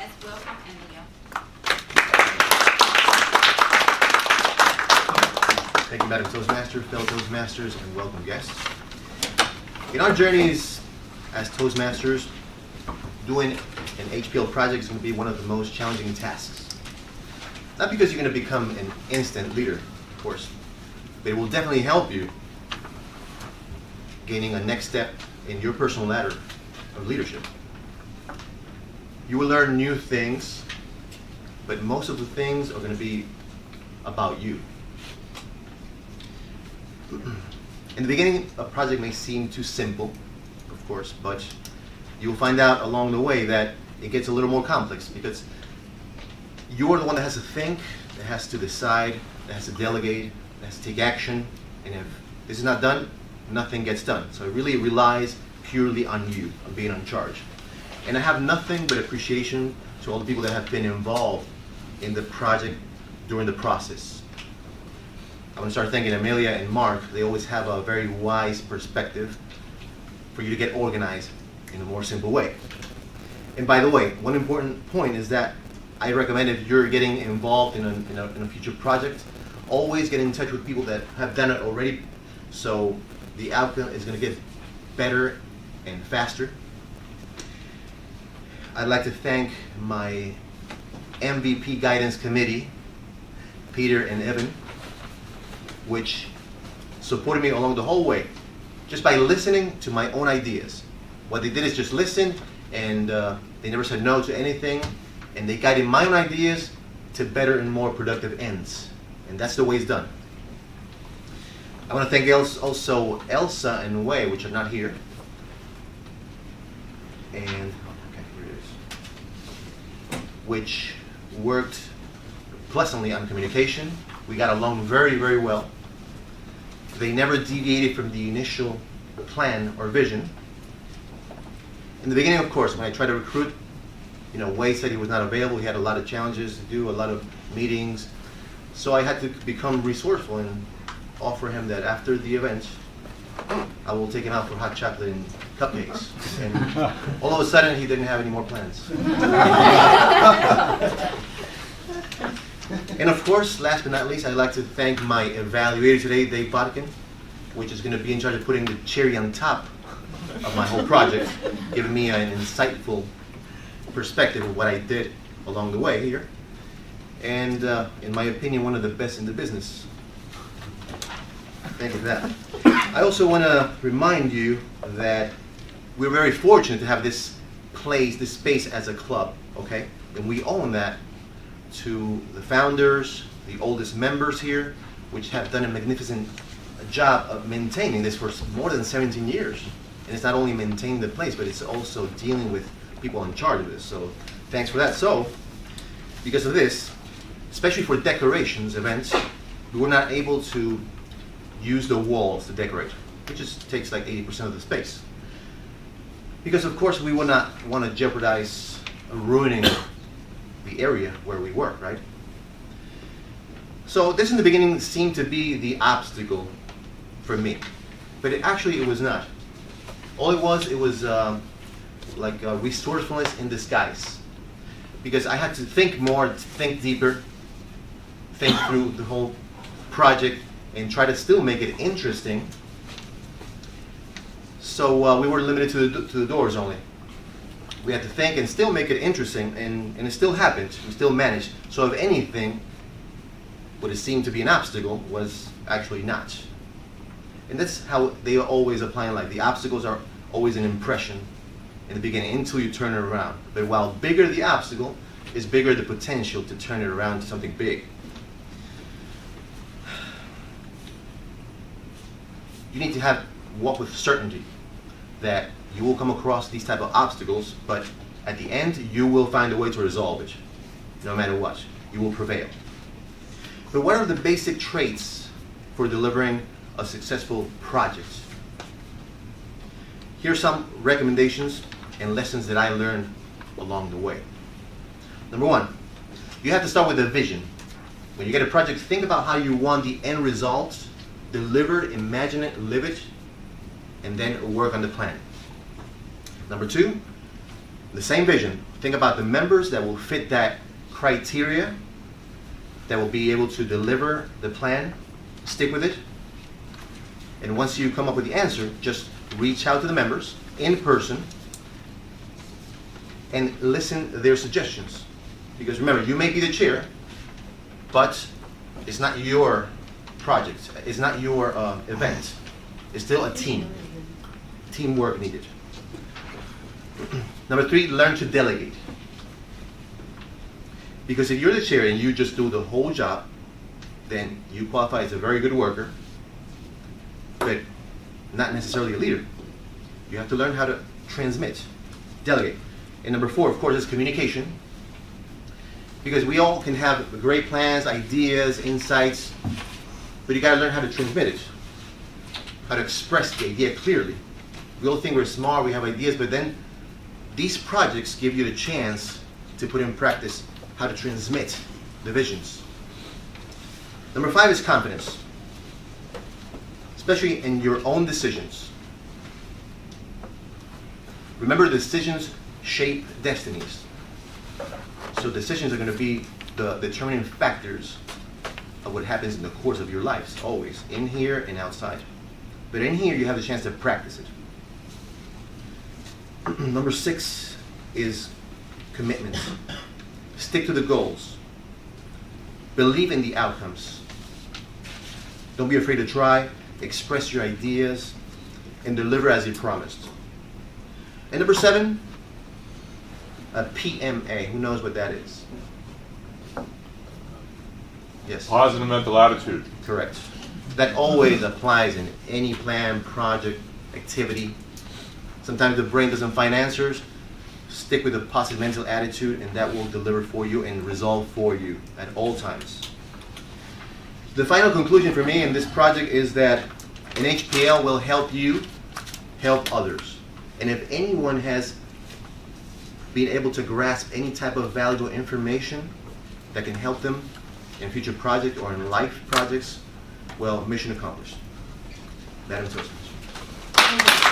Let's welcome Emilio. Thank you, Madam Toastmaster, fellow Toastmasters, and welcome guests. In our journeys as Toastmasters, doing an HPL project is going to be one of the most challenging tasks. Not because you're going to become an instant leader, of course, but it will definitely help you gaining a next step in your personal ladder of leadership. You will learn new things, but most of the things are going to be about you. In the beginning, a project may seem too simple, of course, but you will find out along the way that it gets a little more complex because you're the one that has to think, that has to decide, that has to delegate, that has to take action, and if this is not done, nothing gets done. So it really relies purely on you, on being in charge. And I have nothing but appreciation to all the people that have been involved in the project during the process. I want to start thanking Amelia and Mark. They always have a very wise perspective for you to get organized in a more simple way. And by the way, one important point is that I recommend if you're getting involved in a future project, always get in touch with people that have done it already, so the outcome is going to get better and faster. I'd like to thank my MVP Guidance Committee, Peter and Evan, which supported me along the whole way, just by listening to my own ideas. What they did is just listen, and they never said no to anything, and they guided my own ideas to better and more productive ends. And that's the way it's done. I want to thank also Elsa and Wei, which are not here. And, okay, here it is. Which worked pleasantly on communication. We got along very, very well. They never deviated from the initial plan or vision. In the beginning, of course, when I tried to recruit, Wei said he was not available. He had a lot of challenges to do, a lot of meetings. So I had to become resourceful and offer him that after the event, I will take him out for hot chocolate and cupcakes. And all of a sudden, he didn't have any more plans. And of course, last but not least, I'd like to thank my evaluator today, Dave Bodkin, which is going to be in charge of putting the cherry on top of my whole project, giving me an insightful perspective of what I did along the way here. And in my opinion, one of the best in the business. Thank you for that. I also want to remind you that we're very fortunate to have this place, this space as a club, okay? And we own that to the founders, the oldest members here, which have done a magnificent job of maintaining this for more than 17 years. And it's not only maintaining the place, but it's also dealing with people in charge of this. So thanks for that. So because of this, especially for decorations events, we were not able to use the walls to decorate, which just takes like 80% of the space. Because of course we would not want to jeopardize ruining the area where we work, right? So this in the beginning seemed to be the obstacle for me, but it was not. All it was like resourcefulness in disguise, because I had to think more, think deeper, think through the whole project and try to still make it interesting. So we were limited to the doors only. We had to think and still make it interesting, and it still happened. We still managed. So if anything, what it seemed to be an obstacle was actually not. And that's how they always apply in life. The obstacles are always an impression in the beginning until you turn it around. But while bigger the obstacle, is bigger the potential to turn it around to something big. You need to walk with certainty that you will come across these type of obstacles, but at the end, you will find a way to resolve it. No matter what, you will prevail. But what are the basic traits for delivering a successful project? Here are some recommendations and lessons that I learned along the way. Number one, you have to start with a vision. When you get a project, think about how you want the end result delivered, imagine it, live it, and then work on the plan. Number two, The same vision. Think about the members that will fit that criteria, that will be able to deliver the plan. Stick with it. And once you come up with the answer, just reach out to the members in person and listen to their suggestions. Because remember, you may be the chair, but it's not your project. It's not your event. It's still a team. Teamwork needed. Number 3, learn to delegate. Because if you're the chair and you just do the whole job, then you qualify as a very good worker, but not necessarily a leader. You have to learn how to transmit, delegate. And number 4, of course, is communication. Because we all can have great plans, ideas, insights, but you gotta learn how to transmit it, how to express the idea clearly. We all think we're smart, we have ideas, but then these projects give you the chance to put in practice how to transmit the visions. Number 5 is confidence, especially in your own decisions. Remember, decisions shape destinies. So decisions are going to be the determining factors of what happens in the course of your lives, always, in here and outside. But in here, you have the chance to practice it. Number 6 is commitment. Stick to the goals. Believe in the outcomes. Don't be afraid to try, express your ideas, and deliver as you promised. And number 7, a PMA. Who knows what that is? Yes. Positive mental attitude. Correct. That always applies in any plan, project, activity. Sometimes the brain doesn't find answers. Stick with a positive mental attitude, and that will deliver for you and resolve for you at all times. The final conclusion for me in this project is that an HPL will help you help others. And if anyone has been able to grasp any type of valuable information that can help them in future projects or in life projects, well, mission accomplished. Madam Toastmaster.